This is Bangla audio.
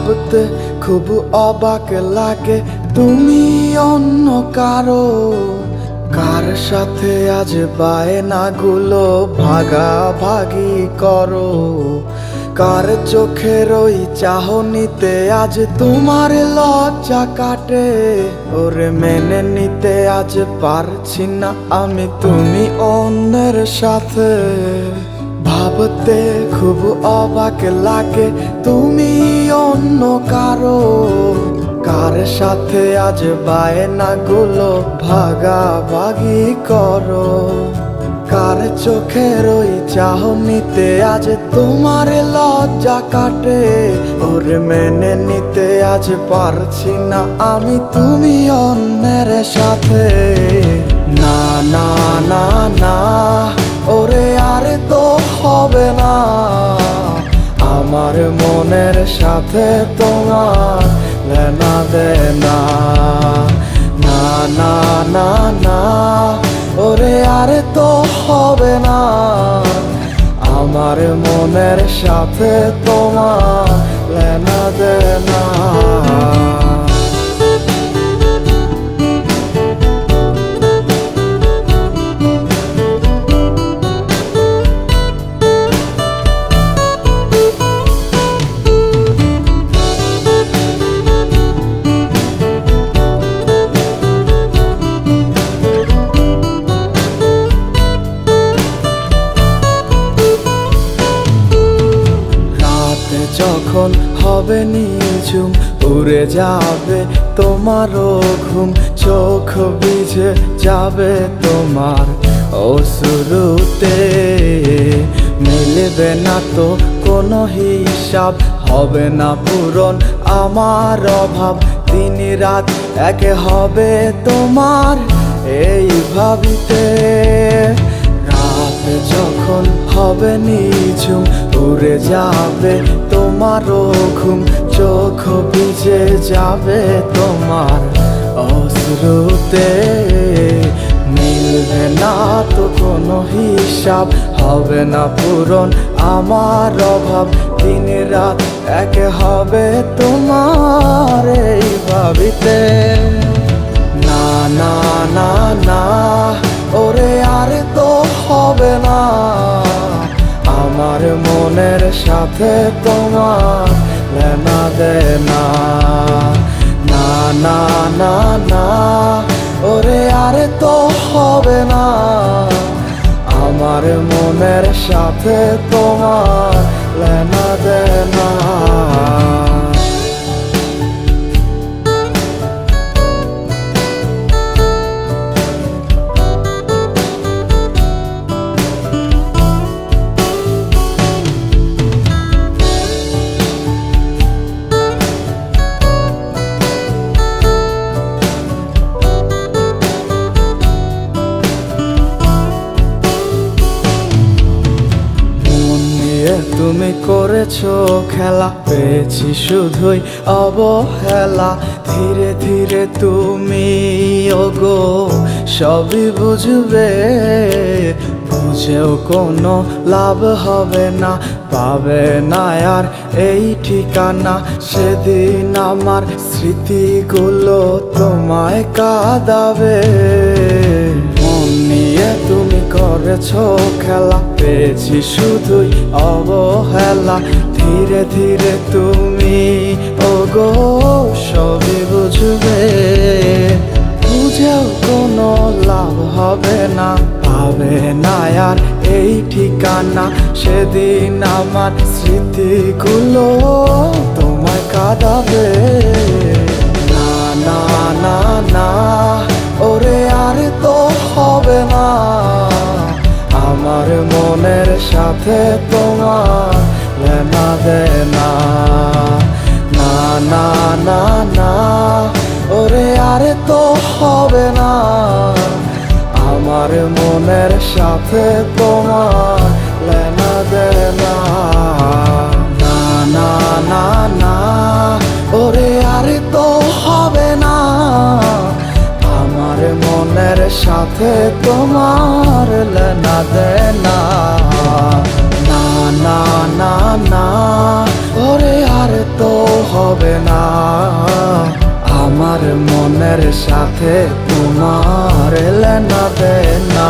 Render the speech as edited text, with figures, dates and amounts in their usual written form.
ভাবতে খুব অবাক লাগে তুমি অন্য কারো, কার সাথে আজ বায়নাগুলো ভাগাভাগি করো। কার চোখের ওই চাহনিতে আজ তোমার লজ্জা কাটে, ওরে মেনে নিতে আজ পারছি না আমি তুমি অন্যের সাথে। ভাবতে খুব অবাক লাগে তুমি অন্য কারো, কার সাথে আজ বায়নাগুলো ভাগাভাগি করো। কার চোখের ওই চাহনিতে আজ তোমার লজ্জা কাটে, ওরে মেনে নিতে আজ পারছি না আমি তুমি অন্যের সাথে। না না না না ওরে আর তো হবে না, আমার মনের সাথে তোমার লেনা দেনা। না না না না ওরে আর তো হবে না, আমার মনের সাথে তোমার লেনা দেনা। যখন হবে নিঝুম উড়ে যাবে তোমারও ঘুম, চোখ ভিজে যাবে তোমার অশ্রুতে। মিলবে না তো কোনো হিসাব, হবে না পূরণ আমার অভাব, দিন রাত এক হবে তোমার এই ভাবিতে। রাত যখন হবে নিঝুম উড়ে যাবে তোমারও ঘুম, চোখ ভিজে যাবে তোমার অশ্রুতে। মিলবে না তো কোনো হিসাব, হবে না পূরণ আমার অভাব, দিন রাত এক হবে তোমার এই ভাবিতে। না না না না ওরে আর তো হবে না, আমার মনের সাথে তোমার লেনা দেনা। না না না না ওরে আর তো হবে না, আমার মনের সাথে তোমার লেনা দেনা। তুমি করেছো খেলা, পেয়েছি শুধুই অবহেলা। ধীরে ধীরে তুমি ওগো সবই বুঝবে, বুঝেও কোনো লাভ হবে না, পাবে না আর এই ঠিকানা। সেদিন আমার স্মৃতিগুলো তোমায় কাঁদাবে, মন নিয়ে তুমি করেছো খেলা, পেয়েছি শুধুই অবহেলা। ধীরে ধীরে তুমি ওগো সবই বুঝবে, বুঝেও কোনো লাভ হবে না, পাবে না আর এই ঠিকানা। সেদিন আমার স্মৃতিগুলো তোমায় কাঁদাবে। না না না না ওরে আর তো হবে না, আমার মনের সাথে তোমার লেনা দেনা। না না না না ওরে আর তো হবে না, আমার মনের সাথে তোমার লেনা দেনা। না না না না ওরে আর তো হবে না, আমার মনের সাথে তোমার লেনা দেনা। না না না না ওরে আর তো হবে না, আমার মনের সাথে তোমার লেনা দেনা।